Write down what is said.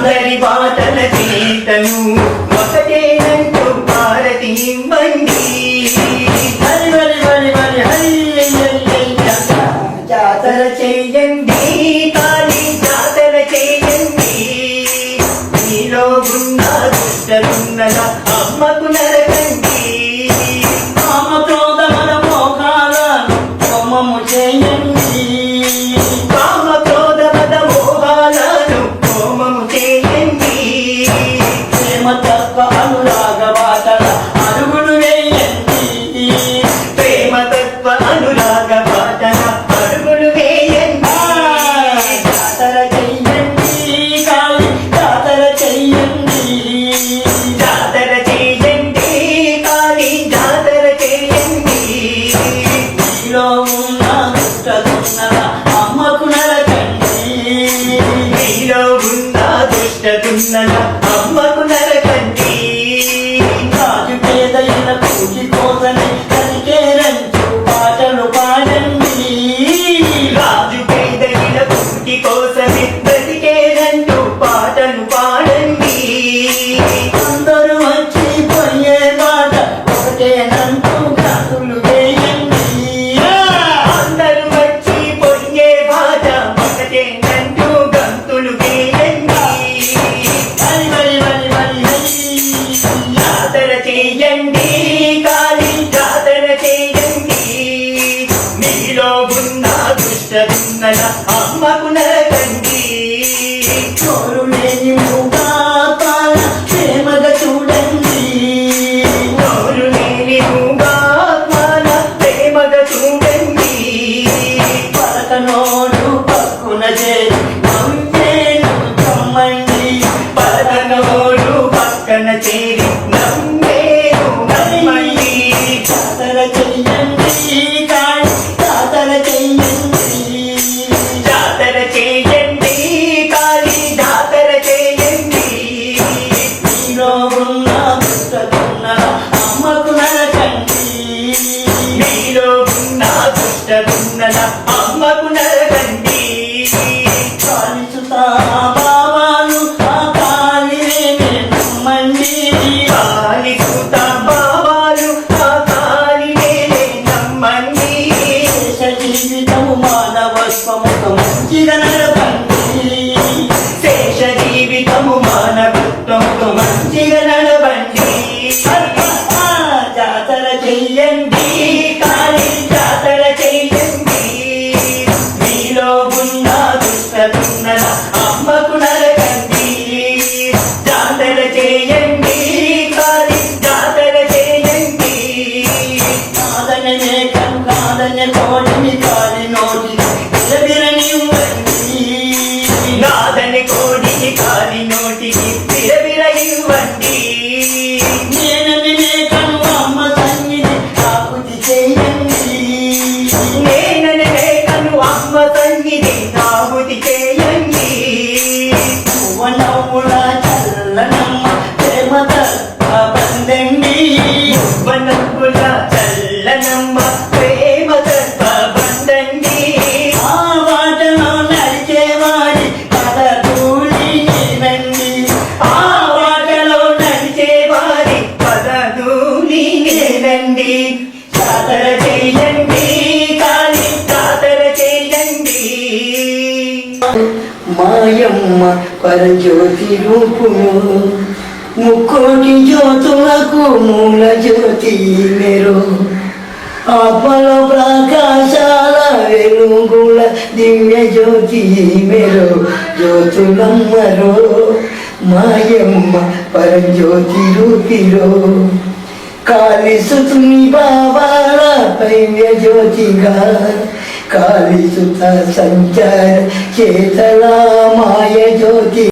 అందరి బాటల చేతను ఒకటేనంటూ భారతి ఇవ్వండి. హరి హరి హరి హరి హరి జాతర చేయండి, కాళీ జాతర చేయండి. నీలో ఉన్న దుష్టలున్నల అమ్మకు నరకండి. కామ క్రోధ మన మోహాలను హోమము చేయండి. కామ క్రోధ మద మోహాలను హోమము చేయండి. ప్రేమ తత్వ అనురాగ బాటల అడుగులు వేయండి. ప్రేమ తత్వ అనురాగ బాటల అడుగులు వేయండి. జాతర చెయ్యండి, కాళీ జాతర చెయ్యండి. జాతర చేయండి, కాళీ జాతర చేయండి. నీలో ఉన్న దుష్టదున్నల అమ్మకు నరకండి. నీలో ఉన్న దుష్టదున్నల అమ్మకు నరకండి. రాజు పేదైన కూలి కోసమే కనికేరంచు పాటలు పాడండి. రాజు పేదల పూటి కోసమే బ్రతికేదంటూ పాటలు పాడండి. అందరూ వచ్చి పోయే మాట ఒకటేనంటూ గంతులు వేయండి. అందరూ వచ్చి పొయ్యే బాట ఒకటేనంటూ గంతులు వేయండి. హరి హరి హరి హరి హరి. జాతర చేయండి, కాళీ జాతర చేయండి. మీలో ఉన్న దుష్టదున్నల అమ్మకు నరకండి. చోరు లేని మూగాత్మల ప్రేమగా చూడండి. నోరు లేని మూగాత్మల ప్రేమగా చూడండి. పలకనోడు పక్కున చేరి నవ్వేను కమ్మండి. పలకనోడు పక్కన చేరి నమ్మేను నమ్మండి. జాతర చెయ్యండి, కాళీ జాతర చెయ్యండి. జాతర చేయండి, కాళీ జాతర చేయండి. నీలో ఉన్న దుష్టదున్నల అమ్మకు నరకండి. మీలో ఉన్న దుష్టదున్నల అమ్మకు నరకండి. కాళీసుత బాబాలు ఆ కాళీనే నమ్మండి. కాళీ సుత బావాలు ఆ కాళీనే నమ్మండి. శేష జీవితము మానవత్వముతో మంచిగా నడపండి. శేష జీవితము మానవత్వంతో మంచిగా నడవండి. జాతర చెయ్యండి, కాళీ జాతర చెయ్యండి. మీలో ఉన్న దుష్టదున్నల అమ్మకు నరకండి. జాతర చేయండి, కాళీ జాతర చేయండి. కాదనే మేకను కాదనే కోడిని కాలి నోటి విరవిరనివ్వండి. నాదని కోడికి కాలి నోటికి విరవిర ఇవ్వండి. నేనని మేకను అమ్మ సన్నిధి ఆకుతి చేయండి. నేనని మేకను అమ్మ సన్నిధి నాబుతి చేయండి. నవ్వుల చల్లనమ్మ ప్రేమ తత్వ బందండి. వనపుల చల్లనమ్మ ప్రేమ తత్వ బందండి. ఆ బాటలో నడిచేవాడి పదధూళి నీవండి. ఆ బాటలో నడిచేవారి పదధూళి నేనండి. జాతర చేయండి, కాళీ జాతర చేయండి. మాయమ్మ పరజ్యోతి రూపును ముక్కోటి జ్యోతులకు మూల జ్యోతి మెరు. ఆత్మలో ప్రకాశాల వెలుగుల దివ్య జ్యోతి మెరు జ్యోతులమ్మరో. మాయమ్మ పరజ్యోతి రూపిరో. కాళీసుతుని బాబాల పైవ్య జ్యోతిగా కాళీసుత సంచార చేతల మాయ జ్యోతి.